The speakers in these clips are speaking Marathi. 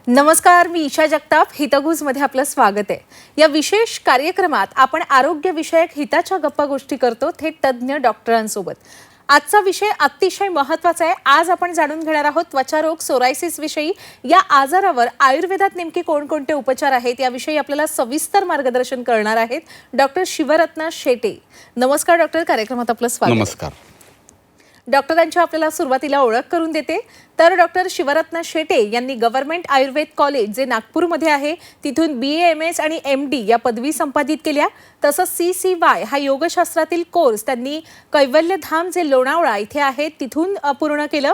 नमस्कार, मी ईशा जगताप. हितगुजमध्ये आपलं स्वागत आहे. या विशेष कार्यक्रमात आपण आरोग्य विषयक हिताच्या गप्पा गोष्टी करतो थेट तज्ज्ञ डॉक्टरांसोबत. आजचा विषय अतिशय महत्त्वाचा आहे. आज आपण जाणून घेणार आहोत त्वचारोग सोरायसिस विषयी. या आजारावर आयुर्वेदात नेमके कोणकोणते उपचार आहेत याविषयी आपल्याला सविस्तर मार्गदर्शन करणार आहेत डॉक्टर शिवरत्न शेटे. नमस्कार डॉक्टर, कार्यक्रमात आपलं स्वागत. नमस्कार. डॉक्टरांची आपल्याला सुरुवातीला ओळख करून देते. तर डॉक्टर शिवरत्न शेटे यांनी गव्हर्नमेंट आयुर्वेद कॉलेज जे नागपूरमध्ये आहे तिथून BA MS आणि MD या पदवी संपादित केल्या. तसंच CCY हा योगशास्त्रातील कोर्स त्यांनी कैवल्यधाम जे लोणावळा इथे आहे तिथून पूर्ण केलं.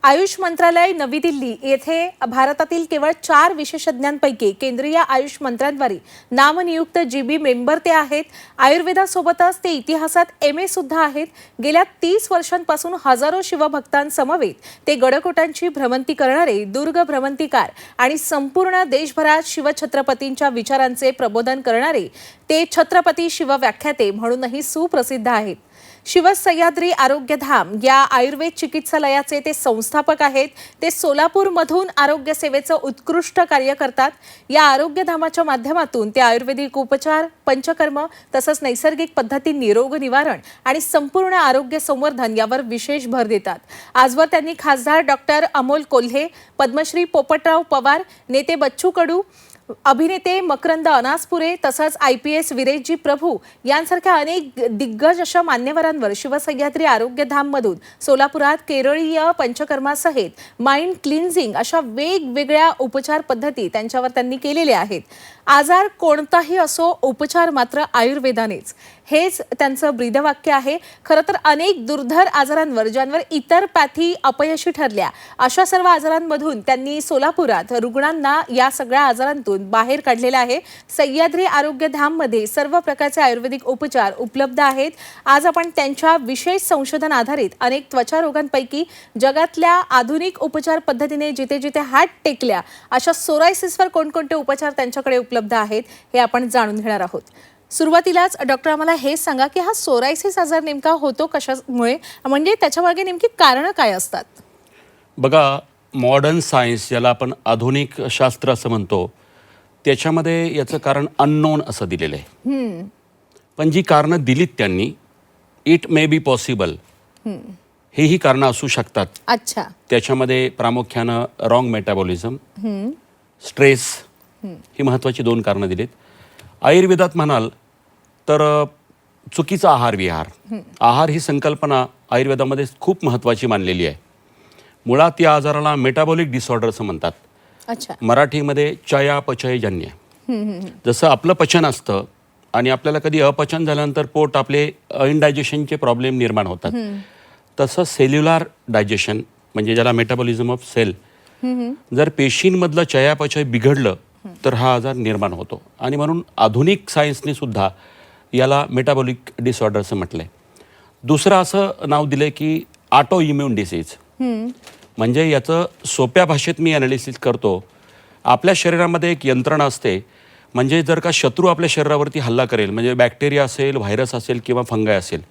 आयुष मंत्रालय नवी दिल्ली येथे भारतातील केवळ 4 विशेषज्ञांपैकी केंद्रीय आयुष मंत्र्यांद्वारे नामनियुक्त GB मेंबर ते आहेत. आयुर्वेदासोबतच ते इतिहासात MA सुद्धा आहेत. गेल्या 30 वर्षांपासून हजारो शिवभक्तांसमवेत ते गडकोटांची भ्रमंती करणारे दुर्ग भ्रमंतीकार आणि संपूर्ण देशभरात शिवछत्रपतींच्या विचारांचे प्रबोधन करणारे ते छत्रपती शिवव्याख्याते म्हणूनही सुप्रसिद्ध आहेत. शिवसह्याद्री आरोग्यधाम या आयुर्वेद चिकित्सालयाचे ते संस्थापक आहेत. ते सोलापूरमधून आरोग्य सेवेचं उत्कृष्ट कार्य करतात. या आरोग्यधामाच्या माध्यमातून ते आयुर्वेदिक उपचार, पंचकर्म तसंच नैसर्गिक पद्धतींनी रोग निवारण आणि संपूर्ण आरोग्य संवर्धन यावर विशेष भर देतात. आजवर त्यांनी खासदार डॉक्टर अमोल कोल्हे, पद्मश्री पोपटराव पवार, नेते बच्चू कडू, अभिनेते मकरंद अनासपुरे तसंच IPS विरेशजी प्रभू यांसारख्या अनेक दिग्गज अशा मान्यवरांवर शिवसह्याद्री आरोग्यधाममधून सोलापुरात केरळीय पंचकर्मासहित माइंड क्लिन्झिंग अशा वेगवेगळ्या उपचार पद्धती त्यांच्यावर त्यांनी केलेल्या आहेत. आजार कोणताही असो, उपचार मात्र आयुर्वेदानेच, हेच त्यांचं ब्रीदवाक्य आहे. खरं तर अनेक दुर्धर आजारांवर ज्यांवर इतर पॅथी अपयशी ठरल्या अशा सर्व आजारांमधून त्यांनी सोलापुरात रुग्णांना या सगळ्या आजारांतून बाहेर काढलेलं आहे. सह्याद्री आरोग्यधाममध्ये सर्व प्रकारचे आयुर्वेदिक उपचार उपलब्ध आहेत. आज आपण त्यांच्या विशेष संशोधन आधारित अनेक त्वचा रोगांपैकी जगातल्या आधुनिक उपचार पद्धतीने जिथे जिथे हात टेकल्या अशा सोरायसिसवर कोणकोणते उपचार त्यांच्याकडे उपलब्ध आहेत हे आपण जाणून घेणार आहोत. सुरुवातीलाच डॉक्टर आम्हाला हे सांगा की हा सोरायसिस आजार नेमका होतो कशामुळे, म्हणजे त्याच्यामागे नेमकी कारणं काय असतात? बघा, मॉडर्न सायन्स ज्याला आपण आधुनिक शास्त्र असं म्हणतो त्याच्यामध्ये याचं कारण अननोन असं दिलेलं आहे. पण जी कारणं दिलीत त्यांनी, इट मे बी पॉसिबल, हेही कारणं असू शकतात. अच्छा. त्याच्यामध्ये प्रामुख्यानं रॉंग मेटाबॉलिझम, स्ट्रेस ही महत्त्वाची 2 कारणं दिलीत. आयुर्वेदात म्हणाल तर चुकीचा आहार विहार, आहार ही संकल्पना आयुर्वेदामध्ये खूप महत्त्वाची मानलेली आहे. मुळात या आजाराला मेटाबॉलिक डिसऑर्डर असं म्हणतात. अच्छा. मराठीमध्ये चयापचयजन्य. जसं आपलं पचन असतं आणि आपल्याला कधी अपचन झाल्यानंतर पोट आपले इनडायजेशनचे प्रॉब्लेम निर्माण होतात, तसं सेल्युलर डायजेशन म्हणजे ज्याला मेटाबॉलिझम ऑफ सेल, जर पेशींमधलं चयापचय बिघडलं तर हा आजार निर्माण होतो. आणि म्हणून आधुनिक सायन्सने सुद्धा याला मेटाबॉलिक डिसऑर्डर असं म्हटलंय. दुसरं असं नाव दिलंय की ऑटो इम्युन डिसीज. म्हणजे याचं सोप्या भाषेत मी ॲनालिसिस करतो. आपल्या शरीरामध्ये एक यंत्रणा असते, म्हणजे जर का शत्रू आपल्या शरीरावरती हल्ला करेल, म्हणजे बॅक्टेरिया असेल, व्हायरस असेल किंवा फंगाय असेल,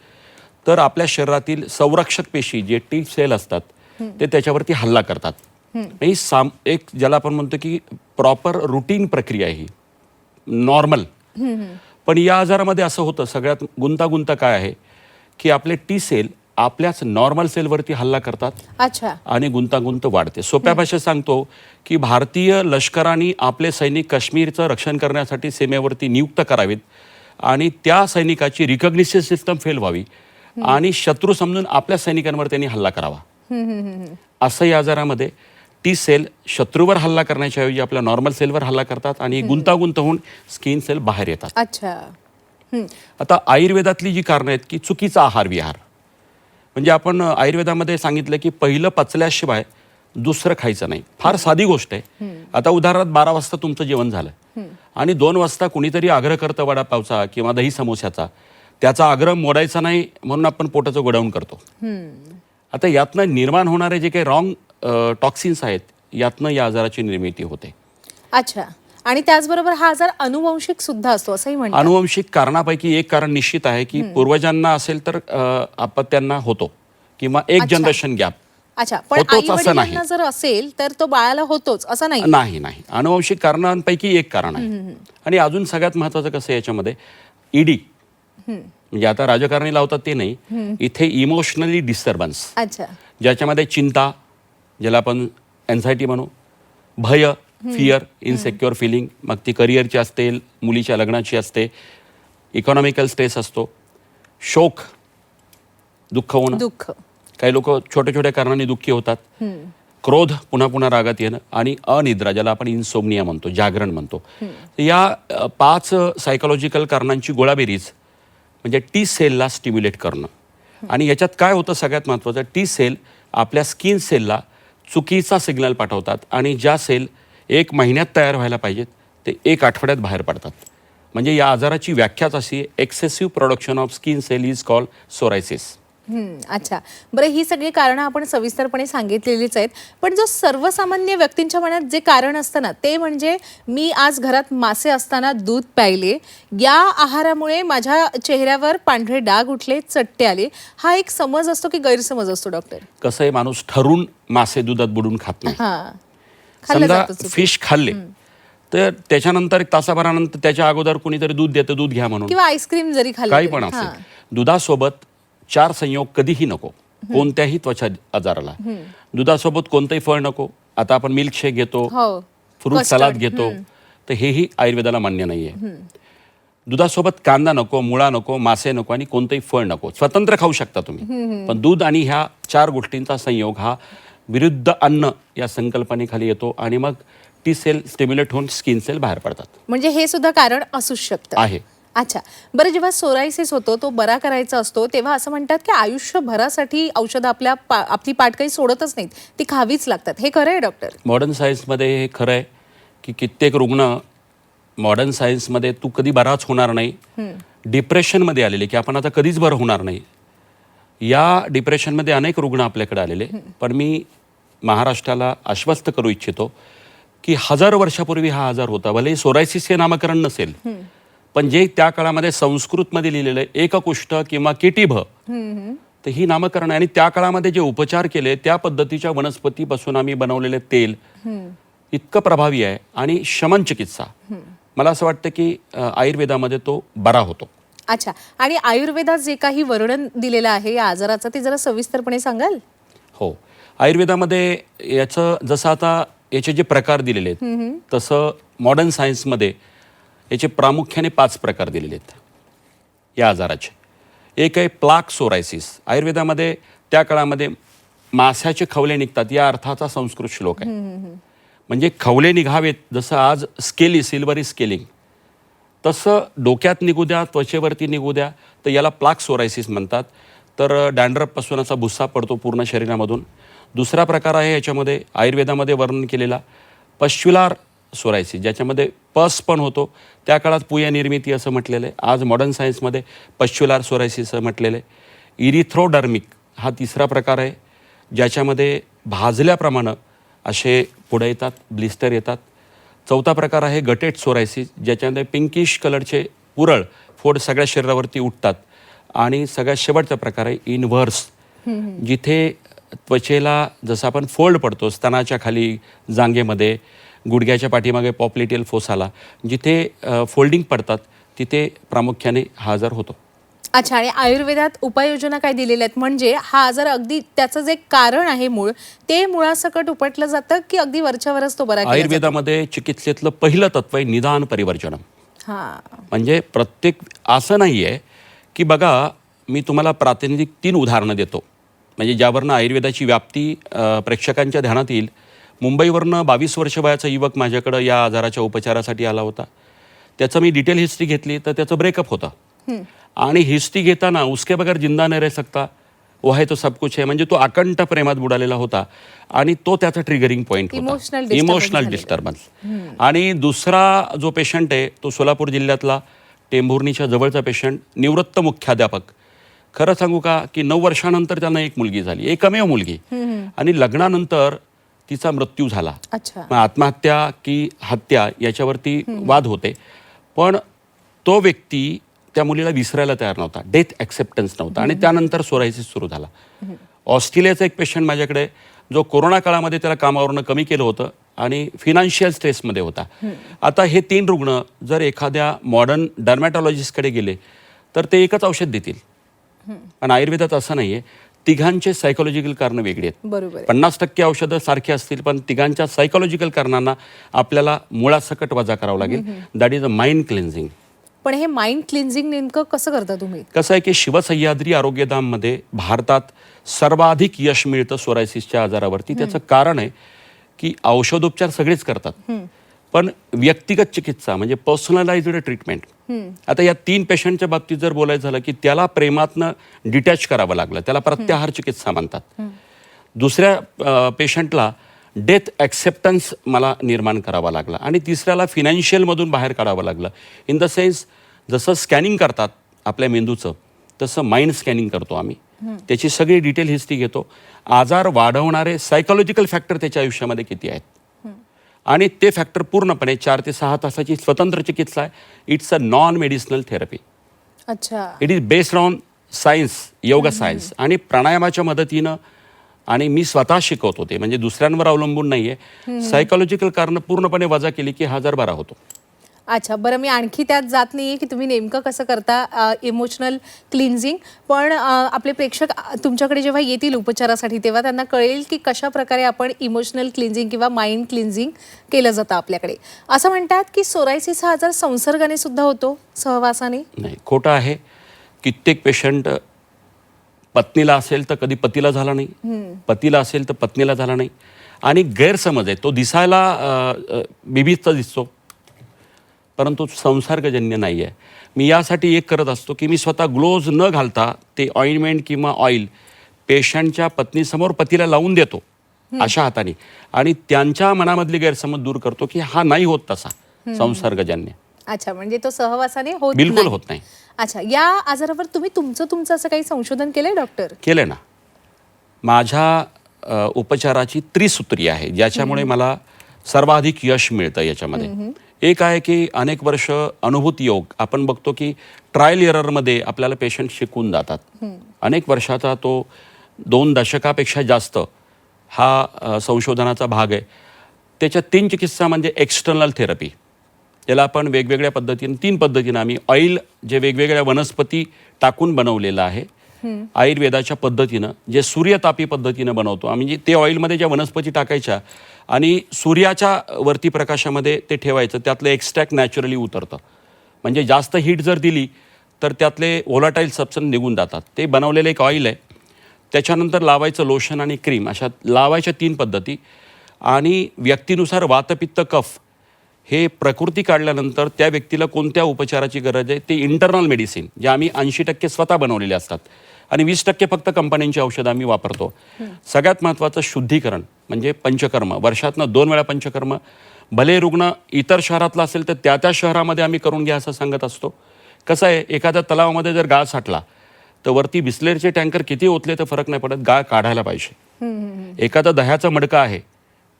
तर आपल्या शरीरातील संरक्षक पेशी जे T सेल असतात ते त्याच्यावरती हल्ला करतात. ही एक ज्याला आपण म्हणतो की प्रॉपर रुटीन प्रक्रिया आहे, ही नॉर्मल. पण या आजारामध्ये असं होतं, सगळ्यात गुंतागुंत काय आहे की आपले T सेल आपल्याच नॉर्मल सेलवरती हल्ला करतात. अच्छा. आणि गुंतागुंत वाढते. सोप्या भाषेत सांगतो की भारतीय लष्कराने आपले सैनिक काश्मीरचं रक्षण करण्यासाठी सीमेवरती नियुक्त करावेत आणि त्या सैनिकाची रिकग्निशन सिस्टम फेल व्हावी आणि शत्रू समजून आपल्या सैनिकांवर त्यांनी हल्ला करावा. असं या आजारामध्ये T सेल शत्रूवर हल्ला करण्याच्या ऐवजी आपल्या नॉर्मल सेलवर हल्ला करतात आणि गुंतागुंत होऊन स्किन सेल बाहेर येतात. अच्छा. आता आयुर्वेदातली जी कारणं आहेत की चुकीचा आहार विहार, म्हणजे आपण आयुर्वेदामध्ये सांगितलं की पहिलं पचल्याशिवाय दुसरं खायचं नाही. फार साधी गोष्ट आहे. आता उदाहरणार्थ 12 वाजता तुमचं जेवण झालं आणि 2 वाजता कुणीतरी आग्रह करतं वडापावचा किंवा दही समोस्याचा, त्याचा आग्रह मोडायचा नाही म्हणून आपण पोटाचं गोडाऊन करतो. आता यातनं निर्माण होणारे जे काही रॉंग टॉक्सिन्स आहेत, यातनं या आजाराची निर्मिती होते. अच्छा. आणि त्याचबरोबर हा आजार अनुवंशिक सुद्धा असतो असंही म्हणतात. अनुवंशिक कारणापैकी एक कारण निश्चित आहे की पूर्वजांना असेल तर अपत्यांना होतो किंवा एक जनरेशन गॅप अच्छा, पण होतोच असं नाही. आई-वडिलांना जर असेल तर तो बाळाला होतोच असं नाही. नाही अनुवंशिक कारणांपैकी एक कारण आहे. आणि अजून सगळ्यात महत्वाचं कसं आहे याच्यामध्ये, ईडी म्हणजे आता राजकारणी लावतात ते नाही, इथे इमोशनली डिस्टर्बन्स, अच्छा. ज्याच्यामध्ये चिंता, ज्याला आपण एन्झायटी म्हणू, भय, फिअर, इनसेक्युअर फिलिंग, मग ती करिअरची असते, मुलीच्या लग्नाची असते, इकॉनॉमिकल स्ट्रेस असतो, शोक, दुःख होणं, दुःख. काही लोक छोट्या छोट्या कारणांनी दुःखी होतात, क्रोध, पुन्हा पुन्हा रागात येणं, आणि अनिद्रा, ज्याला आपण इन्सोमनिया म्हणतो, जागरण म्हणतो. या 5 सायकोलॉजिकल कारणांची गोळाबेरीज म्हणजे टी सेलला स्टिम्युलेट करणं. आणि याच्यात काय होतं सगळ्यात महत्त्वाचं, टी सेल आपल्या स्किन सेलला चुकीचा सिग्नल पाठवतात आणि ज्या सेल 1 महिन्यात तयार व्हायला पाहिजेत ते 1 आठवड्यात बाहेर पडतात. म्हणजे या आजाराची व्याख्याच अशी आहे, excessive production of skin cell is called psoriasis. अच्छा, बरं, ही सगळी कारणं आपण सविस्तरपणे सांगितलेलीच आहेत, पण जो सर्वसामान्य व्यक्तींच्या मनात जे कारण असतं ना, ते म्हणजे मी आज घरात मासे असताना दूध प्यायले, या आहारामुळे माझ्या चेहऱ्यावर पांढरे डाग उठले, चट्टे आले, हा एक समज असतो की गैरसमज असतो डॉक्टर? कसं आहे, माणूस ठरून मासे दुधात बुडून खात नाही. खाल्लं समजा जातं चुकीचं. फिश खाल्ले तर त्याच्यानंतर 1 तासाभरानंतर त्याच्या अगोदर कुणीतरी दूध देतं, दूध घ्या म्हणून, किंवा आईस्क्रीम जरी खाल्लं काही तरी. पण असेल. दुधासोबत 4 संयोग कधीही नको कोणत्याही त्वचा आजाराला. दुधासोबत कोणतंही फळ नको. आता आपण मिल्कशेक घेतो, हो, फ्रूट Custard. सलाद घेतो, तर हेही आयुर्वेदाला मान्य नाहीये. दुधासोबत कांदा नको, मुळा नको, मासे नको आणि कोणतंही फळ नको. स्वतंत्र खाऊ शकता तुम्ही, पण दूध आणि ह्या 4 गोष्टींचा संयोग हा विरुद्ध अन्न या संकल्पनेखाली येतो आणि मग टी सेल स्टिम्युलेट होऊन स्किन सेल बाहेर पडतात. म्हणजे हे सुद्धा कारण असूच शकतं. आहे. अच्छा, बरं, जेव्हा सोरायसिस होतो, तो बरा करायचा असतो, तेव्हा असं म्हणतात की आयुष्यभरासाठी औषधं आपली पाठ काही सोडतच नाहीत, ती खावीच लागतात. हे खरं आहे डॉक्टर? मॉडर्न सायन्समध्ये हे खरं आहे की कित्येक रुग्ण मॉडर्न सायन्समध्ये तू कधी बराच होणार नाही, डिप्रेशनमध्ये आलेले की आपण आता कधीच बरं होणार नाही, या डिप्रेशनमध्ये अनेक रुग्ण आपल्याकडे आलेले. पण मी महाराष्ट्राला आश्वस्त करू इच्छितो की 1000 वर्षापूर्वी हा आजार होता. भले सोरायसिस हे नामकरण नसेल, पण जे त्या काळामध्ये संस्कृतमध्ये लिहिलेलं आहे, एककुष्ठ किंवा किटीभ, तर ही नामकरण आहे. आणि त्या काळामध्ये जे उपचार केले त्या पद्धतीच्या वनस्पतीपासून आम्ही बनवलेले तेल इतकं प्रभावी आहे. आणि शमन चिकित्सा, मला असं वाटतं की आयुर्वेदामध्ये तो बरा होतो. अच्छा, आणि आयुर्वेदात जे काही वर्णन दिलेलं आहे या आजाराचं, ते जरा सविस्तरपणे सांगाल? हो, आयुर्वेदामध्ये याचं जसं आता याचे जे प्रकार दिलेले आहेत, तसं मॉडर्न सायन्समध्ये याचे प्रामुख्याने 5 प्रकार दिलेले आहेत या आजाराचे. एक आहे प्लाक सोरायसिस. आयुर्वेदामध्ये त्या काळामध्ये माशाचे खवले निघतात या अर्थाचा संस्कृत श्लोक आहे. म्हणजे खवले निघावेत, जसं आज स्केली, सिल्वरी स्केलिंग, तसं डोक्यात निघू द्या, त्वचेवरती निघू द्या, तर याला प्लाक सोरायसिस म्हणतात. तर डॅन्ड्रफपासून असा भुस्सा पडतो पूर्ण शरीरामधून. दुसरा प्रकार आहे याच्यामध्ये आयुर्वेदामध्ये वर्णन केलेला पश्च्युलार सोरायसिस, ज्याच्यामध्ये पस पण होतो. त्या काळात पुया निर्मिती असं म्हटलेलं आहे. आज मॉडर्न सायन्समध्ये पश्च्युलार सोरायसिस असं म्हटलेलं आहे. इरिथ्रोडर्मिक हा तिसरा प्रकार आहे, ज्याच्यामध्ये भाजल्याप्रमाणे असे पुढे येतात, ब्लिस्टर येतात. चौथा प्रकार आहे गटेड सोरायसिस, ज्याच्यामध्ये पिंकिश कलरचे पुरळ फोड सगळ्या शरीरावरती उठतात. आणि सगळ्यात शेवटचा प्रकार आहे इनव्हर्स, जिथे त्वचेला जसं आपण फोल्ड पडतो स्तनाच्या खाली, जांघेमध्ये, गुडघ्याच्या पाठीमागे पॉप्लिटियल फोसाला, जिथे फोल्डिंग पडतात तिथे प्रामुख्याने हा आजार होतो. अच्छा, आणि आयुर्वेदात उपाययोजना काय दिलेल्या आहेत? म्हणजे हा आजार अगदी त्याचं जे कारण आहे मूळ, ते मुळासकट उपटलं जातं की अगदी वरच्यावरच तो बरा केला जातो? आयुर्वेदामध्ये चिकित्सेतलं पहिलं तत्व आहे निदान परिवर्जनम. म्हणजे प्रत्येक असं नाही आहे की बघा, मी तुम्हाला प्रातिनिधिक 3 उदाहरणं देतो म्हणजे ज्यावरनं आयुर्वेदाची व्याप्ती प्रेक्षकांच्या ध्यानात येईल. मुंबईवरनं 22 वर्ष वयाचा युवक माझ्याकडं या आजाराच्या उपचारासाठी आला होता. त्याचं मी डिटेल हिस्ट्री घेतली तर त्याचं ब्रेकअप होतं. आणि हिस्ट्री घेताना उसके बगैर जिंदा नाही रह सकता, वो है तो सब कुछ है, म्हणजे तो अकंठ प्रेमात बुडालेला होता. आणि तो त्याचा ट्रिगरिंग पॉईंट होता, इमोशनल डिस्टर्बन्स. आणि दुसरा जो पेशंट आहे तो सोलापूर जिल्ह्यातला टेंभुर्णीच्या जवळचा पेशंट, निवृत्त मुख्याध्यापक. खरं सांगू का की 9 वर्षानंतर त्यांना एक मुलगी झाली, एकमेव मुलगी. आणि लग्नानंतर तिचा मृत्यू झाला. मग आत्महत्या की हत्या याच्यावरती वाद होते. पण तो व्यक्ती त्या मुलीला विसरायला तयार नव्हता, डेथ ॲक्सेप्टन्स नव्हता. आणि त्यानंतर सोरायसिस सुरू झाला. ऑस्ट्रेलियाचा एक पेशंट माझ्याकडे आहे, जो कोरोना काळामध्ये त्याला कामावरनं कमी केलं होतं आणि फिनान्शियल स्ट्रेसमध्ये होता. आता हे 3 रुग्ण जर एखाद्या मॉडर्न डर्मॅटॉलॉजिस्टकडे गेले तर ते एकच औषध देतील. पण आयुर्वेदात असं नाही आहे. तिघांचे सायकोलॉजिकल कारणं वेगळी आहेत. बरोबर आहे. 50% औषधं सारखी असतील, पण तिघांच्या सायकोलॉजिकल कारणांना आपल्याला मुळासकट वजा करावं लागेल. That is a mind cleansing. पण हे माइंड क्लिन्झिंग नेमकं कसं करता तुम्ही? कसं आहे की शिवसह्याद्री आरोग्यधाममध्ये भारतात सर्वाधिक यश मिळतं सोरायसिसच्या आजारावरती. त्याचं कारण आहे की औषधोपचार सगळेच करतात, पण व्यक्तिगत चिकित्सा म्हणजे पर्सनलाइज्ड ट्रीटमेंट. आता या 3 पेशंटच्या बाबतीत जर बोलायचं झालं की त्याला प्रेमातनं डिटॅच करावं लागलं, त्याला प्रत्याहार चिकित्सा म्हणतात. दुसऱ्या पेशंटला डेथ ॲक्सेप्टन्स मला निर्माण करावा लागला आणि तिसऱ्याला फिनान्शियलमधून बाहेर काढावं लागलं. इन द सेन्स जसं स्कॅनिंग करतात आपल्या मेंदूचं तसं माइंड स्कॅनिंग करतो आम्ही. त्याची सगळी डिटेल हिस्ट्री घेतो. आजार वाढवणारे सायकोलॉजिकल फॅक्टर त्याच्या आयुष्यामध्ये किती आहेत आणि ते फॅक्टर पूर्णपणे 4 ते 6 तासाची स्वतंत्र चिकित्सा आहे. It's a non medicinal therapy. अच्छा. It is based on science, yoga science आणि प्राणायामाच्या मदतीनं. आणि मी स्वतः शिकवतो ते, म्हणजे दुसऱ्यांवर अवलंबून नाही आहे. सायकोलॉजिकल कारणं पूर्णपणे वजा केली की आजार बरा होतो. अच्छा, बरं, मी आणखी त्यात जात नाहीये की तुम्ही नेमकं कसं करता इमोशनल क्लिन्झिंग, पण आपले प्रेक्षक तुमच्याकडे जेव्हा येतील उपचारासाठी तेव्हा त्यांना कळेल की कशा प्रकारे आपण इमोशनल क्लिन्झिंग किंवा माइंड क्लिन्झिंग केलं जातं आपल्याकडे. असं म्हणतात की सोरायसिस हा आजार संसर्गाने सुद्धा होतो, सहवासाने? नाही, खोटं आहे. कित्येक पेशंट पत्नीला असेल तर कधी पतीला झाला नाही, पतीला असेल तर पत्नीला झाला नाही. आणि गैरसमज आहे, तो दिसायला बिबीचा दिसतो परंतु संसर्गजन्य नाही आहे. मी यासाठी एक करत असतो की मी स्वतः ग्लोव्ज न घालता ते ऑइंटमेंट किंवा ऑइल पेशंटच्या पत्नीसमोर पतीला लावून देतो अशा हाताने आणि त्यांच्या मनामधली गैरसमज दूर करतो की हा नाही होत तसा संसर्गजन्य. अच्छा, म्हणजे तो सहवासाने होत बिलकुल होत नाही. अच्छा, या आजारावर तुम्ही तुमचं असं काही संशोधन केलंय डॉक्टर? केलंय ना. माझ्या उपचाराची त्रिसूत्री आहे ज्याच्यामुळे मला सर्वाधिक यश मिळतं याच्यामध्ये. एक आहे की अनेक वर्ष अनुभूती योग. आपण बघतो की ट्रायल एररमध्ये आपल्याला पेशंट शिकून जातात. अनेक वर्षाचा तो 2 दशकापेक्षा जास्त हा संशोधनाचा भाग आहे. त्याच्या 3 चिकित्सा म्हणजे एक्सटर्नल थेरपी. त्याला आपण वेगवेगळ्या पद्धतीने 3 पद्धतीनं आम्ही ऑइल जे वेगवेगळ्या वनस्पती टाकून बनवलेलं आहे आयुर्वेदाच्या पद्धतीनं, जे सूर्यतापी पद्धतीनं बनवतो आम्ही. ते ऑइलमध्ये ज्या वनस्पती टाकायच्या आणि सूर्याच्या वरती प्रकाशामध्ये ते ठेवायचं, त्यातलं एक्स्ट्रॅक्ट नॅचरली उतरतं. म्हणजे जास्त हीट जर दिली तर त्यातले व्होलाटाईल सबस्टन्स निघून जातात. ते बनवलेलं एक ऑइल आहे. त्याच्यानंतर लावायचं लोशन आणि क्रीम, अशा लावायच्या 3 पद्धती. आणि व्यक्तीनुसार वातपित्त कफ हे प्रकृती काढल्यानंतर त्या व्यक्तीला कोणत्या उपचाराची गरज आहे ते इंटरनल मेडिसिन जे आम्ही 80% स्वतः बनवलेले असतात आणि 20% फक्त कंपन्यांची औषधं आम्ही वापरतो. सगळ्यात महत्त्वाचं शुद्धीकरण म्हणजे पंचकर्म. वर्षातनं 2 वेळा पंचकर्म. भले रुग्ण इतर शहरातला असेल तर त्या शहरामध्ये आम्ही करून घ्या असं सांगत असतो. कसं आहे, एखाद्या तलावामध्ये जर गाळ साठला तर वरती बिस्लेरीचे टँकर किती ओतले तर फरक नाही पडत, गाळ काढायला पाहिजे. एखादा दह्याचा मडका आहे,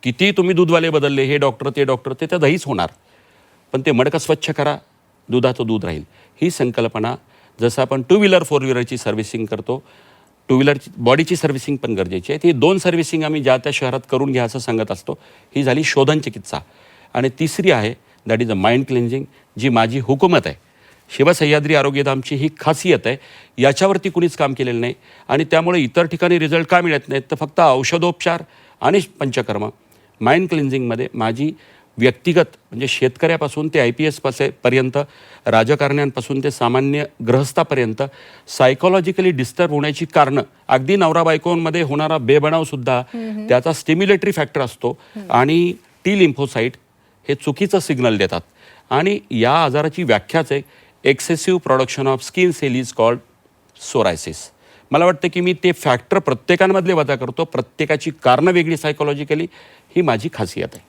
किती तुम्ही दूधवाले बदलले, हे डॉक्टर ते डॉक्टर, ते तर दहीच होणार, पण ते मडकं स्वच्छ करा, दुधाचं दूध राहील. ही संकल्पना जसं आपण 2 व्हीलर 4 व्हीलरची सर्व्हिसिंग करतो, 2 व्हीलरची बॉडीची सर्व्हिसिंग पण गरजेची आहे. ती 2 सर्व्हिसिंग आम्ही ज्या त्या शहरात करून घ्या असं सांगत असतो. ही झाली शोधन चिकित्सा. आणि तिसरी आहे that is a mind cleansing, जी माझी हुकूमत आहे. शिवसह्याद्री आरोग्यधामची ही खासियत आहे. याच्यावरती कुणीच काम केलेलं नाही आणि त्यामुळे इतर ठिकाणी रिझल्ट का मिळत नाहीत तर फक्त औषधोपचार आणि पंचकर्म. माइंड क्लिन्झिंगमध्ये माझी व्यक्तिगत म्हणजे शेतकऱ्यापासून ते IPS पर्यंत, राजकारण्यांपासून ते सामान्य गृहस्थापर्यंत सायकोलॉजिकली डिस्टर्ब होण्याची कारणं, अगदी नवरा बायकोंमध्ये होणारा बेबनावसुद्धा त्याचा स्टिम्युलेटरी फॅक्टर असतो आणि टी लिम्फोसाईट हे चुकीचं सिग्नल देतात. आणि या आजाराची व्याख्याच आहे excessive production of skin cell is called psoriasis. मला वाटतं की मी ते फॅक्टर प्रत्येकांमधले वजा करतो, प्रत्येकाची कारणं वेगळी सायकोलॉजिकली, ही माझी खासियत आहे.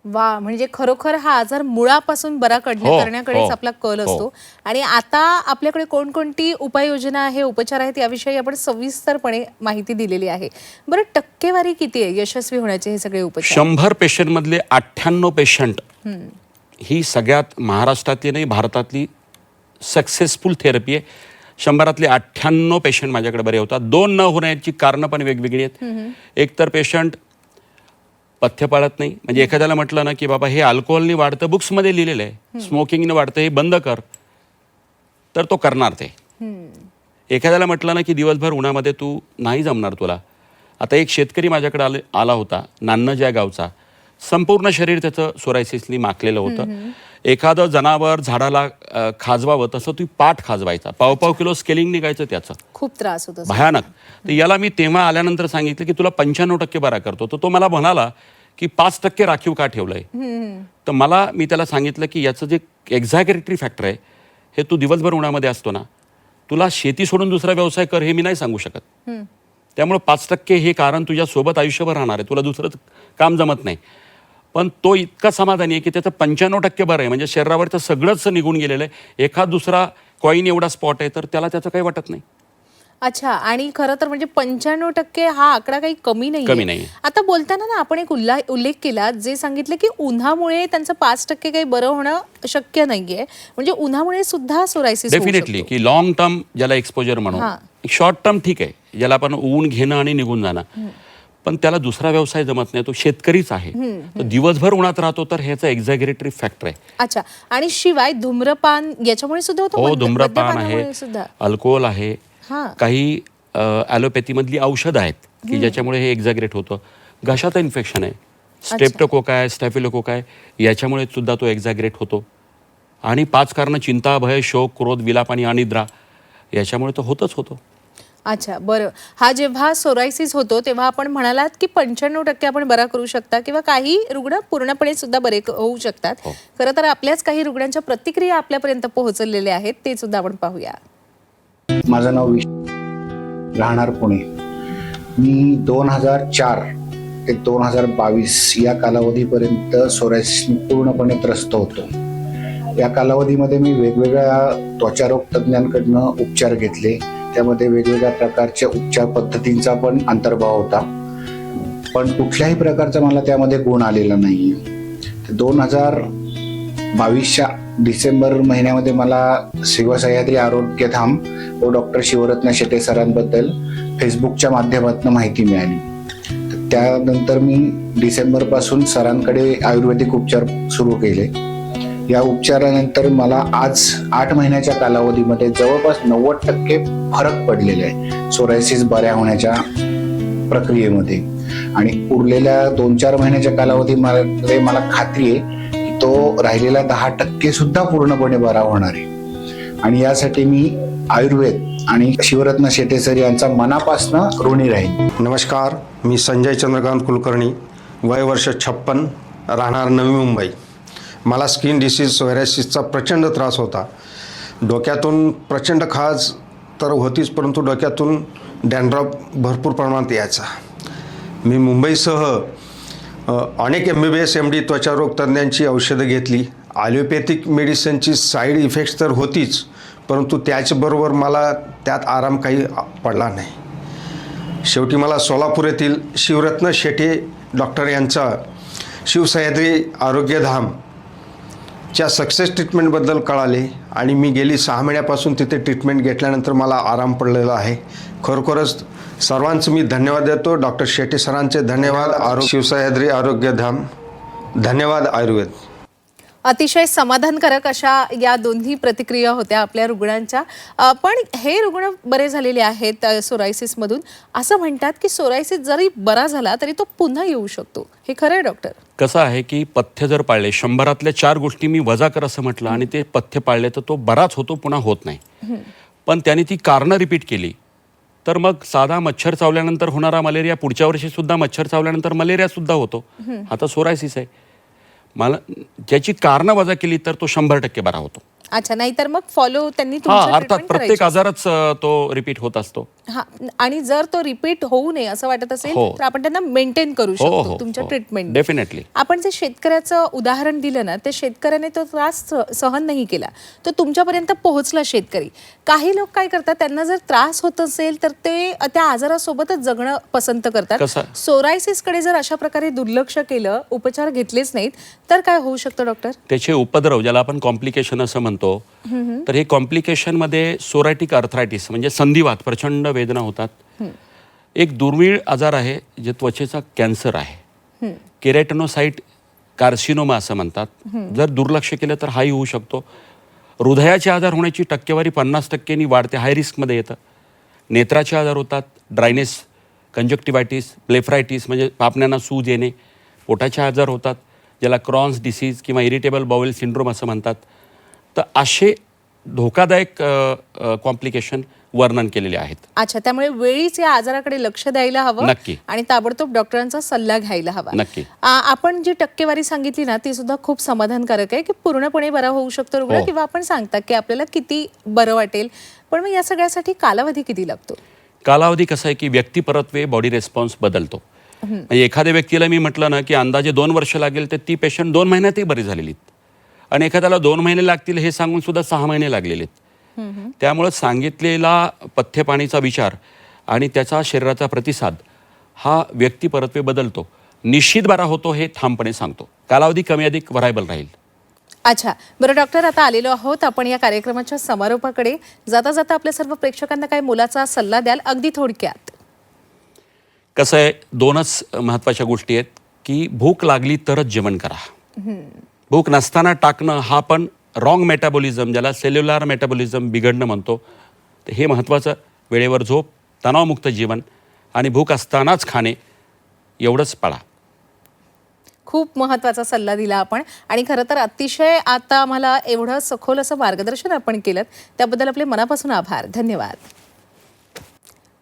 वा, म्हणजे खरोखर हा आजार मुळापासून बरा करण्याकडेच आपला कल असतो. आणि आता आपल्याकडे कोणकोणती उपाययोजना आहे, उपचार आहेत, याविषयी आपण सविस्तरपणे माहिती दिलेली आहे. बरं, टक्केवारी किती आहे यशस्वी होण्याचे हे सगळे उपचार? 100 पेशंटमधले 98 पेशंट ही सगळ्यात महाराष्ट्रातली नाही भारतातली सक्सेसफुल थेरपी आहे. 100 98 पेशंट माझ्याकडे बरे होतात. 2 न होण्याची कारणं पण वेगवेगळी आहेत. एक तर पेशंट पथ्य पाळत नाही, म्हणजे एखाद्याला म्हटलं ना की बाबा हे अल्कोहोलने वाढतं, बुक्समध्ये लिहिलेलं आहे, स्मोकिंगने वाढतं, हे बंद कर, तर तो करणार ते. एखाद्याला म्हटलं ना की दिवसभर उन्हामध्ये तू नाही जमणार तुला. आता एक शेतकरी माझ्याकडे आला होता, नान्नज या गावचा. संपूर्ण शरीर त्याचं सोरायसिसनी माखलेलं होतं. एखादं जनावर झाडाला खाजवावं तसं ती पाठ खाजवायचा, 1.5 किलो स्केलिंग निघायचं त्याचं, खूप त्रास होतो सर. भयानक. तर याला मी तेव्हा आल्यानंतर सांगितलं की तुला 95% बरा करतो. तर तो मला म्हणाला की 5% राखीव का ठेवलंय. तर मी त्याला सांगितलं की याचं जे एक्झॅगरेटरी फॅक्टर आहे, हे तू दिवसभर उन्हामध्ये असतो ना, तुला शेती सोडून दुसरा व्यवसाय कर हे मी नाही सांगू शकत. त्यामुळे 5% हे कारण तुझ्यासोबत आयुष्यभर राहणार आहे, तुला दुसरं काम जमत नाही. पण तो इतका समाधानी आहे की त्याचं 95% बरं आहे, म्हणजे शरीरावरचं सगळंच निघून गेलेलं आहे. एखाद दुसरा कॉईन एवढा स्पॉट आहे तर त्याला त्याचं काही वाटत नाही. अच्छा, आणि खरं तर म्हणजे 95% हा आकडा काही कमी कमी नाही. नाहीये. आता बोलताना ना आपण एक उल्लेख केला, जे सांगितलं की उन्हामुळे त्यांचं 5% काही बरं होणं शक्य नाहीये, म्हणजे उन्हामुळे सुद्धा सोरायसिस होऊ डेफिनेटली शकतो. की लॉंग टर्म ज्याला एक्सपोजर म्हणू, हां. शॉर्ट टर्म ठीक आहे, ज्याला आपण ऊन घेणं आणि निघून जाणं, पण त्याला दुसरा व्यवसाय जमत नाही, तो शेतकरीच आहे, तो दिवसभर उन्हात राहतो, तर ह्याचं एक्झॅगरेटरी फॅक्टर आहे. अच्छा, आणि शिवाय धूम्रपान याच्यामुळे सुद्धा होतो. हो, धूम्रपान आहे, मद्यपानामुळे सुद्धा. अल्कोहोल आहे, हां. काही ॲलोपॅथीमधली औषधं आहेत की ज्याच्यामुळे हे एक्झॅगरेट होतं. घशाचं इन्फेक्शन आहे, स्टेप्टोकोकाय, स्टॅफिलोकोकाय, याच्यामुळे सुद्धा तो एक्झॅगरेट होतो. आणि 5 कारणं चिंता, भय, शोक, क्रोध, विलाप आणि अनिद्रा, याच्यामुळे तो होतच होतो. अच्छा, बरं. हा जेव्हा सोरायसिस होतो तेव्हा आपण म्हणालात की 95% आपण बरा करू शकता किंवा काही रुग्ण पूर्णपणे सुद्धा बरे होऊ शकतात. हो. खरं तर आपल्याच काही रुग्णांच्या प्रतिक्रिया आपल्यापर्यंत पोहोचलेल्या आहेत, ते सुद्धा आपण पाहूया. माझं नाव राहणार पुणे. मी 2004 ते 2022 या कालावधीपर्यंत सोरायसिसने पूर्णपणे त्रस्त होतो. या कालावधीमध्ये मी वेगवेगळ्या त्वचारोग तज्ज्ञांकडनं उपचार घेतले. त्यामध्ये वेगवेगळ्या प्रकारच्या उपचार पद्धतींचा पण अंतर्भाव होता, पण कुठल्याही प्रकारचा मला त्यामध्ये गुण आलेला नाही. 2022च्या डिसेंबर महिन्यामध्ये मला शिवसह्याद्री आरोग्यधाम व डॉक्टर शिवरत्न शेटे सरांबद्दल फेसबुकच्या माध्यमातून माहिती मिळाली. त्यानंतर मी डिसेंबरपासून सरांकडे आयुर्वेदिक उपचार सुरू केले. या उपचारानंतर मला आज 8 महिन्याच्या कालावधीमध्ये जवळपास 90% फरक पडलेला आहे सोरायसिस बऱ्या होण्याच्या प्रक्रियेमध्ये. आणि उरलेल्या 2-4 महिन्याच्या कालावधीमध्ये मला खात्री आहे की तो राहिलेला 10% सुद्धा पूर्णपणे बरा होणार आहे. आणि यासाठी मी आयुर्वेद आणि शिवरत्न शेटे सर यांचा मनापासून ऋणी राहील. नमस्कार, मी संजय चंद्रकांत कुलकर्णी, वय वर्ष 56, राहणार नवी मुंबई. मला स्किन डिसीज सोरायसिसचा प्रचंड त्रास होता. डोक्यातून प्रचंड खाज तर होतीच, परंतु डोक्यातून डॅन्ड्रफ भरपूर प्रमाणात यायचा. मी मुंबईसह अनेक MBBS MD त्वचारोग तज्ज्ञांची औषधं घेतली. ॲलोपॅथिक मेडिसिनची साईड इफेक्ट्स तर होतीच, परंतु त्याचबरोबर मला त्यात आराम काही पडला नाही. शेवटी मला सोलापूर येथील शिवरत्न शेटे डॉक्टर यांचा शिवसह्याद्री आरोग्यधाम च्या सक्सेस ट्रीटमेंटबद्दल कळाले आणि मी गेली 6 महिन्यापासून तिथे ट्रीटमेंट घेतल्यानंतर मला आराम पडलेला आहे. खरोखरच सर्वांचं मी धन्यवाद देतो. डॉक्टर शेटे सरांचे धन्यवाद. शिवसह्याद्री आरोग्यधाम, धन्यवाद आयुर्वेद. अतिशय समाधानकारक अशा या दोन्ही प्रतिक्रिया होत्या आपल्या रुग्णांच्या. पण हे रुग्ण बरे झालेले आहेत सोरायसिसमधून. असं म्हणतात की सोरायसिस जरी बरा झाला तरी तो पुन्हा येऊ शकतो. हे खरं आहे डॉक्टर? कसं आहे की पथ्य जर पाळले, 100तल्या 4 गोष्टी मी वजा कर असं म्हटलं आणि ते पथ्य पाळले तर तो बराच होतो, पुन्हा होत नाही. पण त्याने ती कारणं रिपीट केली तर मग साधा मच्छर चावल्यानंतर होणारा मलेरिया पुढच्या वर्षी सुद्धा मच्छर चावल्यानंतर मलेरिया सुद्धा होतो. आता सोरायसिस आहे, मला ज्याची कारणं वजा केली तर तो 100% बरा होतो. अच्छा, नाहीतर मग फॉलो त्यांनी अर्थात treatment प्रत्येक करायची. आजारच तो रिपीट होत असतो. हा, आणि जर तो रिपीट होऊ नये असं वाटत असेल हो. तर आपण त्यांना मेंटेन करू हो, शकतो हो, तुमच्या हो. ट्रीटमेंट. डेफिनेटली. आपण जे शेतकऱ्याचं उदाहरण दिलं ना, ते शेतकऱ्याने तो त्रास सहन नाही केला, तो तुमच्यापर्यंत पोहोचला शेतकरी. काही लोक काय करतात, त्यांना जर त्रास होत असेल तर ते त्या आजारासोबतच जगणं पसंत करतात. कसं? सोरायसिसकडे जर अशा प्रकारे दुर्लक्ष केलं, उपचार घेतलेच नाहीत तर काय होऊ शकतं डॉक्टर? त्याचे उपद्रव, ज्याला आपण कॉम्प्लिकेशन असं म्हणतो, म्हणतो, तर हे कॉम्प्लिकेशनमध्ये सोरायटिक अर्थरायटिस म्हणजे संधिवात, प्रचंड वेदना होतात. एक दुर्मिळ आजार आहे जे त्वचेचा कॅन्सर आहे, केरेटनोसाइट कार्सिनोमा असं म्हणतात. जर दुर्लक्ष केलं तर हाही होऊ शकतो. हृदयाचे आजार होण्याची टक्केवारी 50% वाढते, हाय रिस्कमध्ये येतं. नेत्राचे आजार होतात, ड्रायनेस, कंजक्टिव्हायटिस, ब्लेफरायटिस म्हणजे पापण्यांना सूज येणे. पोटाचे आजार होतात, ज्याला क्रॉन्स डिसीज किंवा इरिटेबल बाउल सिंड्रोम असं म्हणतात. तर असे धोकादायक कॉम्प्लिकेशन वर्णन केलेले आहेत. अच्छा, त्यामुळे वेळीच या आजाराकडे लक्ष द्यायला हवं नक्की. आणि ताबडतोब डॉक्टरांचा सल्ला घ्यायला हवा. नक्की. आपण जी टक्केवारी सांगितली ना ती सुद्धा खूप समाधानकारक आहे की पूर्णपणे बरा होऊ शकतो रुग्ण, हो. किंवा आपण सांगता की आपल्याला किती बरं वाटेल. पण मग या सगळ्यासाठी कालावधी किती लागतो? कालावधी कसा आहे की व्यक्तिपरत्वे बॉडी रेस्पॉन्स बदलतो. म्हणजे एखाद्या व्यक्तीला मी म्हटलं ना की अंदाजे 2 वर्ष लागेल, तर ती पेशंट 2 महिन्यातही बरी झालेली आहेत. आणि एखाद्याला 2 महिने लागतील हे सांगून सुद्धा 6 महिने लागलेले आहेत. त्यामुळं सांगितलेला पथ्यपाणीचा विचार आणि त्याचा शरीराचा प्रतिसाद हा व्यक्तिपरत्वे बदलतो. निश्चित बरा होतो हे ठामपणे सांगतो. कालावधी कमी अधिक व्हरायबल राहील. अच्छा, बरं डॉक्टर, आता आलेलो आहोत आपण या कार्यक्रमाच्या समारोपाकडे. जाता जाता आपल्या सर्व प्रेक्षकांना काय मोलाचा सल्ला द्याल, अगदी थोडक्यात? कसं आहे, 2च महत्त्वाच्या गोष्टी आहेत की भूक लागली तरच जेवण करा. भूक नसताना टाकणं हा पण रॉंग मेटाबॉलिझम, ज्याला सेल्युलर मेटाबॉलिझम बिघडणं म्हणतो. तर हे महत्त्वाचं. वेळेवर झोप, तणावमुक्त जीवन आणि भूक असतानाच खाणे एवढंच पाळा. खूप महत्त्वाचा सल्ला दिला आपण आणि खरं तर अतिशय आता आम्हाला एवढं सखोल असं मार्गदर्शन आपण केलं त्याबद्दल आपले मनापासून आभार. धन्यवाद.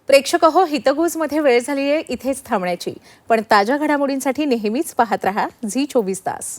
प्रेक्षक हो, हितगुजमध्ये वेळ झाली आहे इथेच थांबण्याची. पण ताज्या घडामोडींसाठी नेहमीच पाहत रहा झी 24 तास.